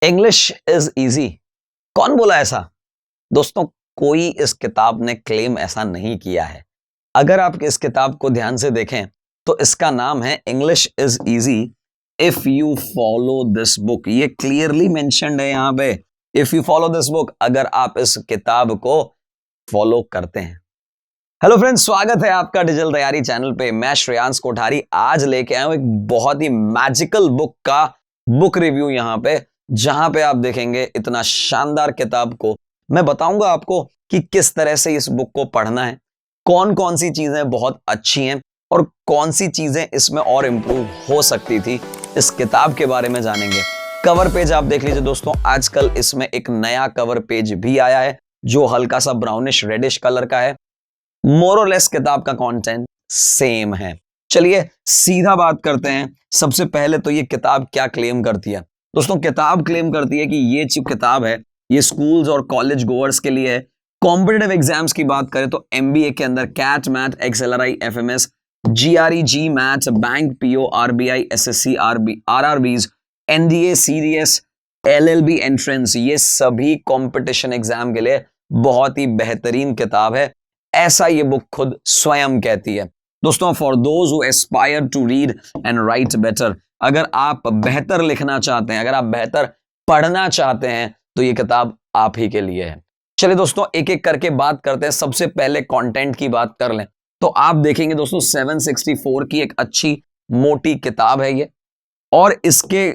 English is easy. कौन बोला ऐसा? दोस्तों, कोई इस किताब ने क्लेम ऐसा नहीं किया है। अगर आप इस किताब को ध्यान से देखें तो इसका नाम है English is easy if you follow this book. ये क्लियरली मेंशन्ड है यहां पे, if you follow this book, अगर आप इस किताब को फॉलो करते हैं। हेलो फ्रेंड्स, स्वागत है आपका डिजिटल तैयारी चैनल पे। मैं श्रेयांश कोठारी आज लेके आया हूं एक बहुत ही मैजिकल बुक का बुक रिव्यू यहां पे, जहां पे आप देखेंगे इतना शानदार किताब को मैं बताऊंगा आपको कि किस तरह से इस बुक को पढ़ना है, कौन कौन सी चीजें बहुत अच्छी हैं और कौन सी चीजें इसमें और इंप्रूव हो सकती थी। इस किताब के बारे में जानेंगे। कवर पेज आप देख लीजिए दोस्तों, आजकल इसमें एक नया कवर पेज भी आया है जो हल्का सा ब्राउनिश रेडिश कलर का है। मोर और लेस किताब का कंटेंट सेम है। चलिए सीधा बात करते हैं। सबसे पहले तो ये किताब क्या क्लेम करती है? दोस्तों, किताब क्लेम करती है कि ये जो किताब है ये स्कूल्स और कॉलेज गोअर्स के लिए है। कॉम्पिटिटिव एग्जाम्स की बात करें तो एमबीए के अंदर CAT, MAT, XLRI, FMS, GRE, GMAT, bank, PO, RBI, SSC, RRBs, NDA, CDS, LLB entrance, ये सभी कंपटीशन एग्जाम के लिए बहुत ही बेहतरीन किताब है, ऐसा ये बुक खुद स्वयं कहती है। दोस्तों, for those who aspire to read and write better, अगर आप बेहतर लिखना चाहते हैं, अगर आप बेहतर पढ़ना चाहते हैं तो ये किताब आप ही के लिए है। चलिए दोस्तों, एक एक करके बात करते हैं। सबसे पहले कंटेंट की बात कर लें तो आप देखेंगे दोस्तों 764 की एक अच्छी मोटी किताब है ये, और इसके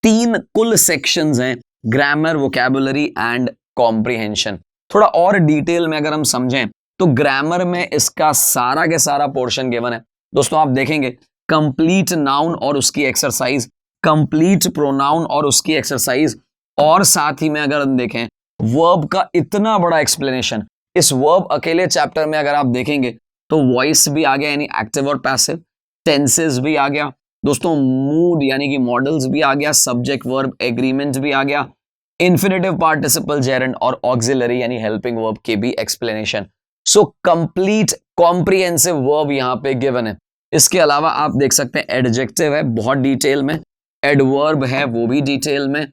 3 कुल सेक्शंस हैं, ग्रामर, वोकैबुलरी एंड कॉम्प्रिहेंशन। थोड़ा और डिटेल में अगर हम समझें तो ग्रामर में इसका सारा के सारा पोर्शन गिवन है। दोस्तों, आप देखेंगे कंप्लीट नाउन और उसकी एक्सरसाइज, कंप्लीट प्रोनाउन और उसकी एक्सरसाइज, और साथ ही में अगर हम देखें वर्ब का इतना बड़ा एक्सप्लेनेशन। इस वर्ब अकेले चैप्टर में अगर आप देखेंगे तो वॉइस भी आ गया यानी एक्टिव और पैसिव, टेंसेस भी आ गया दोस्तों, मूड यानी कि मॉडल्स भी आ गया, सब्जेक्ट वर्ब एग्रीमेंट भी आ गया, इन्फिनेटिव पार्टिसिपल जेरेंड और ऑक्सिलरी यानी हेल्पिंग वर्ब के भी explanation. So complete comprehensive verb यहां पे गिवन है। इसके अलावा आप देख सकते हैं एडजेक्टिव है बहुत डिटेल में, एडवर्ब है वो भी डिटेल में,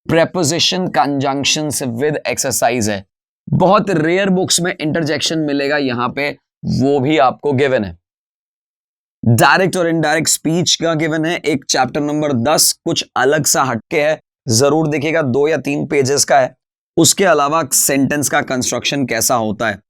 प्रेपोजिशन, कंजंक्शंस विद एक्सरसाइज है। बहुत रेयर बुक्स में इंटरजेक्शन मिलेगा यहां पे, वो भी आपको गिवन है। डायरेक्ट और इनडायरेक्ट स्पीच का गिवन है। एक चैप्टर नंबर 10 कुछ अलग सा हटके है, जरूर देखिएगा, 2 या 3 पेजेस का है। उसके अलावा सेंटेंस का कंस्ट्रक्शन कैसा होता है,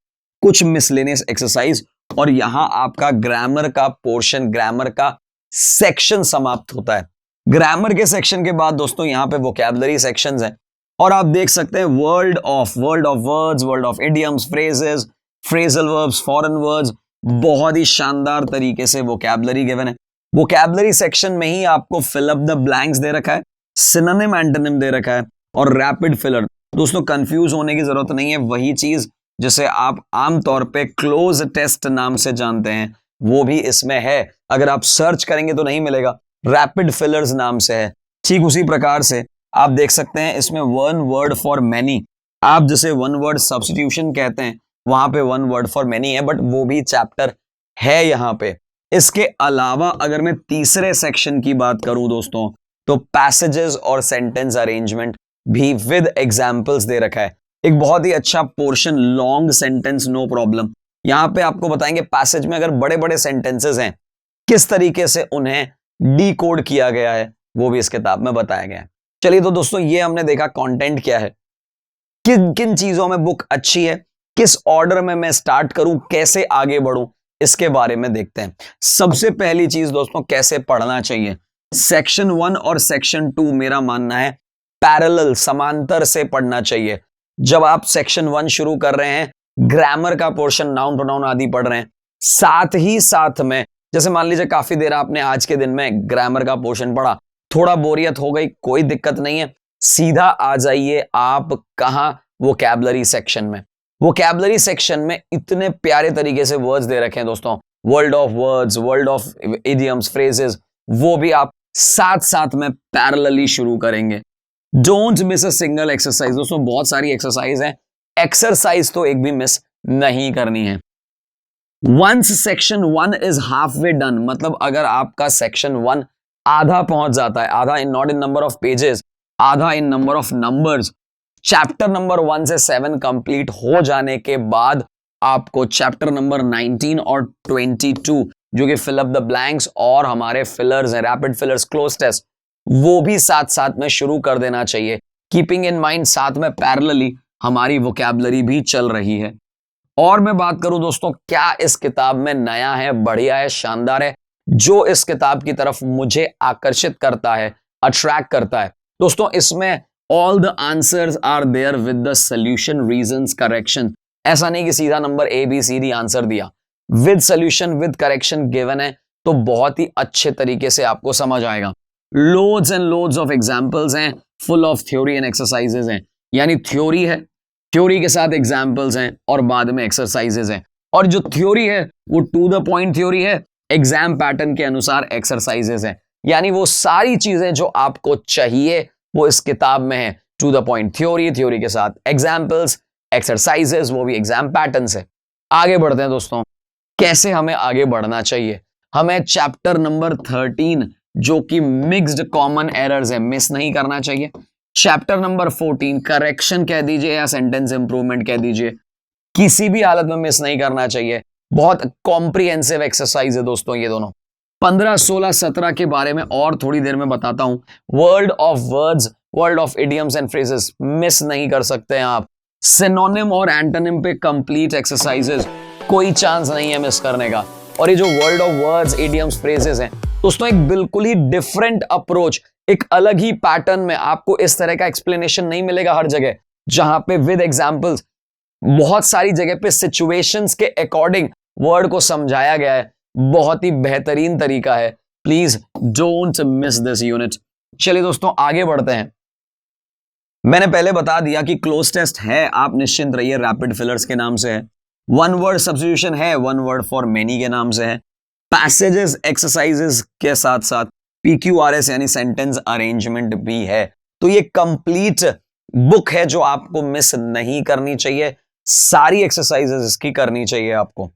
कुछ मिसलेनियस एक्सरसाइज, और यहां आपका ग्रामर का पोर्शन, ग्रामर का सेक्शन समाप्त होता है। ग्रामर के सेक्शन के बाद दोस्तों यहां पे वोकैबुलरी सेक्शंस हैं, और आप देख सकते हैं world of words, world of idioms, phrases, phrasal verbs, foreign words, बहुत ही शानदार तरीके से वोकैबुलरी गिवन है। वोकैबुलरी सेक्शन में ही आपको फिल अप द ब्लैंक्स दे रखा है, सिनोनिम एंटोनिम दे रखा है, और रैपिड फिलर। दोस्तों, कंफ्यूज होने की जरूरत नहीं है, वही चीज जिसे आप आमतौर पे क्लोज टेस्ट नाम से जानते हैं वो भी इसमें है। अगर आप सर्च करेंगे तो नहीं मिलेगा, रैपिड फिलर्स नाम से है। ठीक उसी प्रकार से आप देख सकते हैं इसमें वन वर्ड फॉर मैनी, आप जैसे वन वर्ड सब्स्टिट्यूशन कहते हैं वहां पे वन वर्ड फॉर मैनी है, बट वो भी चैप्टर है यहां पे। इसके अलावा अगर मैं तीसरे सेक्शन की बात करूं दोस्तों तो पैसेजेस और सेंटेंस अरेंजमेंट भी विद एग्जांपल्स दे रखा है। एक बहुत ही अच्छा portion, long sentence no problem. यहां पे आपको बताएंगे पैसेज में अगर बड़े बड़े सेंटेंसेस हैं किस तरीके से उन्हें डीकोड किया गया है, वो भी इस किताब में बताया गया है। चलिए तो दोस्तों, ये हमने देखा कंटेंट क्या है, किन किन चीजों में बुक अच्छी है, किस ऑर्डर में मैं स्टार्ट करूं, कैसे आगे बढ़ूं, इसके बारे में देखते हैं। सबसे पहली चीज दोस्तों, कैसे पढ़ना चाहिए। सेक्शन 1 और सेक्शन 2 मेरा मानना है पैरेलल, समांतर से पढ़ना चाहिए। जब आप सेक्शन 1 शुरू कर रहे हैं, ग्रामर का पोर्शन, नाउन प्रोनाउन आदि पढ़ रहे हैं, साथ ही साथ में जैसे मान लीजिए काफी देर आपने आज के दिन में ग्रामर का पोर्शन पढ़ा, थोड़ा बोरियत हो गई, कोई दिक्कत नहीं है, सीधा आ जाइए आप कहां, वोकैबुलरी सेक्शन में। वोकैबुलरी सेक्शन में इतने प्यारे तरीके से वर्ड्स दे रखे हैं दोस्तों, world of words, world of idioms, phrases, वो भी आप साथ साथ में पैरेलली शुरू करेंगे। Don't miss a single exercise. दोस्तों, बहुत सारी एक्सरसाइज है, एक्सरसाइज तो एक भी मिस नहीं करनी है। Once section 1 is half way done, मतलब अगर आपका सेक्शन 1 आधा पहुंच जाता है, आधा in not in number of pages, आधा in number of numbers. Chapter number 1 से 7 कंप्लीट हो जाने के बाद आपको चैप्टर नंबर 19 और 22 जो कि फिल अप द ब्लैंक्स और हमारे फिलर्स हैं, रैपिड फिलर्स, क्लोज टेस्ट, वो भी साथ साथ में शुरू कर देना चाहिए। कीपिंग इन माइंड साथ में पैरेलली हमारी वोकैबुलरी भी चल रही है। और मैं बात करूं दोस्तों, क्या इस किताब में नया है, बढ़िया है, शानदार है, जो इस किताब की तरफ मुझे आकर्षित करता है, अट्रैक्ट करता है? दोस्तों, इसमें all the answers are there with the solution, reasons, correction. ऐसा नहीं कि सीधा नंबर ABCD आंसर दिया, with solution, with correction given है, तो बहुत ही अच्छे तरीके से आपको समझ आएगा। Loads and loads of examples हैं, full of theory and exercises हैं, यानी थ्योरी है, थ्योरी के साथ एग्जाम्पल्स हैं और बाद में एक्सरसाइजेज हैं। और जो थ्योरी है वो टू द पॉइंट थ्योरी है, एग्जाम पैटर्न के अनुसार एक्सरसाइजेज हैं, यानी वो सारी चीजें जो आपको चाहिए वो इस किताब में है। To the point theory, theory के साथ एग्जाम्पल्स, एक्सरसाइजेज, वो भी एग्जाम पैटर्न से। आगे बढ़ते हैं दोस्तों, कैसे हमें आगे बढ़ना चाहिए? हमें चैप्टर नंबर 13 जो कि मिक्स्ड कॉमन एरर्स है, मिस नहीं करना चाहिए। चैप्टर नंबर 14 करेक्शन कह दीजिए या सेंटेंस इंप्रूवमेंट कह दीजिए, किसी भी हालत में मिस नहीं करना चाहिए। बहुत कॉम्प्रिहेंसिव एक्सरसाइज है दोस्तों ये दोनों। 15, 16, 17 के बारे में और थोड़ी देर में बताता हूं। World of words, world of idioms and phrases miss नहीं कर सकते हैं आप। सिनोनिम और एंटोनिम पे कंप्लीट एक्सरसाइजेस, कोई चांस नहीं है मिस करने का। और ये जो world of words, idioms, phrases हैं दोस्तों, एक बिल्कुल ही डिफरेंट अप्रोच, एक अलग ही पैटर्न में आपको इस तरह का एक्सप्लेनेशन नहीं मिलेगा हर जगह, जहां पे विद एग्जांपल्स बहुत सारी जगह पे सिचुएशंस के अकॉर्डिंग वर्ड को समझाया गया है। बहुत ही बेहतरीन तरीका है, please don't miss this unit. चलिए दोस्तों आगे बढ़ते हैं। मैंने पहले बता दिया कि क्लोज टेस्ट है, आप निश्चिंत रहिए, रैपिड फिलर्स के नाम से है। वन वर्ड सब्स्टिट्यूशन है, वन वर्ड फॉर मेनी के नाम से है। पैसेजेस, एक्सरसाइजेस के साथ साथ PQRS यानी सेंटेंस अरेंजमेंट भी है। तो ये कंप्लीट बुक है जो आपको मिस नहीं करनी चाहिए। सारी एक्सरसाइजेस इसकी करनी चाहिए आपको।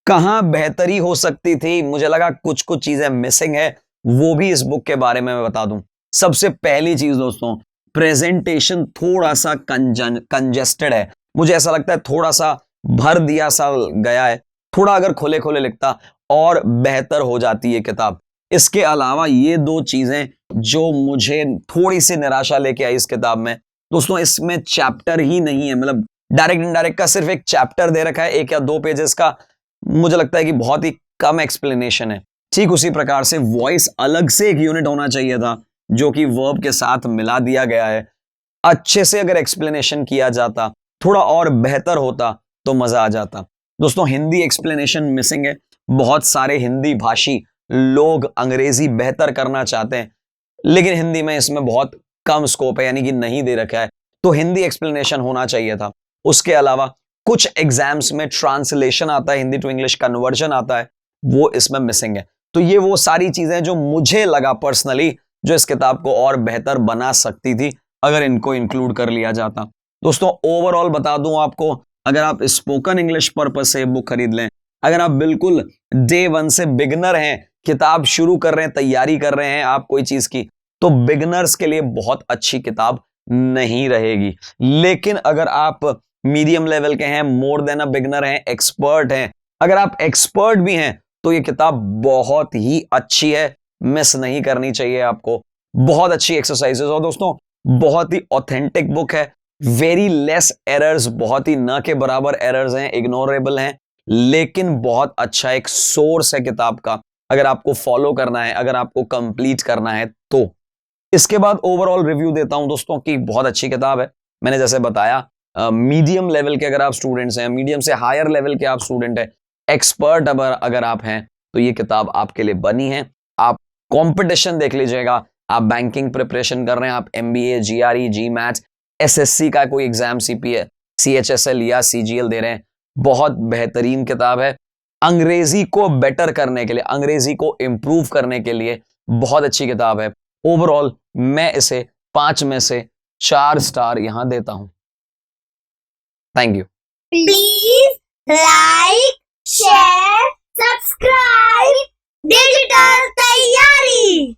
कहां बेहतरी हो सकती थी, मुझे लगा कुछ कुछ चीजें मिसिंग है, वो भी इस बुक के बारे में मैं बता दूं। सबसे पहली चीज दोस्तों, प्रेजेंटेशन थोड़ा सा कंजेस्टेड है, मुझे ऐसा लगता है थोड़ा सा भर दिया सा गया है। थोड़ा अगर खोले खोले लिखता और बेहतर हो जाती है किताब। इसके अलावा ये दो चीजें जो मुझे थोड़ी सी निराशा लेके आई इस किताब में दोस्तों, इसमें चैप्टर ही नहीं है, मतलब डायरेक्ट इनडायरेक्ट का सिर्फ एक चैप्टर दे रखा है, 1 या 2 पेजेस का। मुझे लगता है कि बहुत ही कम एक्सप्लेनेशन है। ठीक उसी प्रकार से वॉइस अलग से एक यूनिट होना चाहिए था जो कि वर्ब के साथ मिला दिया गया है। अच्छे से अगर एक्सप्लेनेशन किया जाता, थोड़ा और बेहतर होता तो मजा आ जाता। दोस्तों हिंदी एक्सप्लेनेशन मिसिंग है। बहुत सारे हिंदी भाषी लोग अंग्रेजी बेहतर करना चाहते हैं, लेकिन हिंदी में इसमें बहुत कम स्कोप है, यानी कि नहीं दे रखा है, तो हिंदी एक्सप्लेनेशन होना चाहिए था। उसके अलावा कुछ एग्जाम्स में ट्रांसलेशन आता है, हिंदी टू इंग्लिश कन्वर्जन आता है, वो इसमें मिसिंग है। तो ये वो सारी चीजें जो मुझे लगा पर्सनली जो इस किताब को और बेहतर बना सकती थी अगर इनको इंक्लूड कर लिया जाता। दोस्तों ओवरऑल बता दूं आपको, अगर आप स्पोकन इंग्लिश पर्पस से बुक खरीद लें, अगर आप बिल्कुल डे 1 से बिगनर हैं, किताब शुरू कर रहे हैं, तैयारी कर रहे हैं आप कोई चीज की, तो बिगनर्स के लिए बहुत अच्छी किताब नहीं रहेगी। लेकिन अगर आप मीडियम लेवल के हैं, मोर देन अ बिगनर हैं, एक्सपर्ट हैं, अगर आप एक्सपर्ट भी हैं, तो ये किताब बहुत ही अच्छी है, मिस नहीं करनी चाहिए आपको। बहुत अच्छी एक्सरसाइजेस और दोस्तों बहुत ही ऑथेंटिक बुक है। वेरी लेस एरर्स, बहुत ही न के बराबर एरर्स हैं, इग्नोरेबल हैं, लेकिन बहुत अच्छा एक सोर्स है किताब का अगर आपको फॉलो करना है, अगर आपको कंप्लीट करना है तो। इसके बाद ओवरऑल रिव्यू देता हूं दोस्तों कि बहुत अच्छी किताब है। मैंने जैसे बताया मीडियम लेवल के अगर आप स्टूडेंट्स हैं, मीडियम से हायर लेवल के आप स्टूडेंट हैं, एक्सपर्ट अगर आप हैं, तो ये किताब आपके लिए बनी है। आप कंपटीशन देख लीजिएगा, आप बैंकिंग प्रिपरेशन कर रहे हैं, आप MBA, GRE, GMAT, SSC का कोई एग्जाम, CPA, CHSL या CGL दे रहे हैं, बहुत बेहतरीन किताब है। अंग्रेजी को बेटर करने के लिए, अंग्रेजी को इंप्रूव करने के लिए बहुत अच्छी किताब है। ओवरऑल मैं इसे 5 में से 4 स्टार यहां देता हूं। Thank you. Please like, share, subscribe digital तैयारी।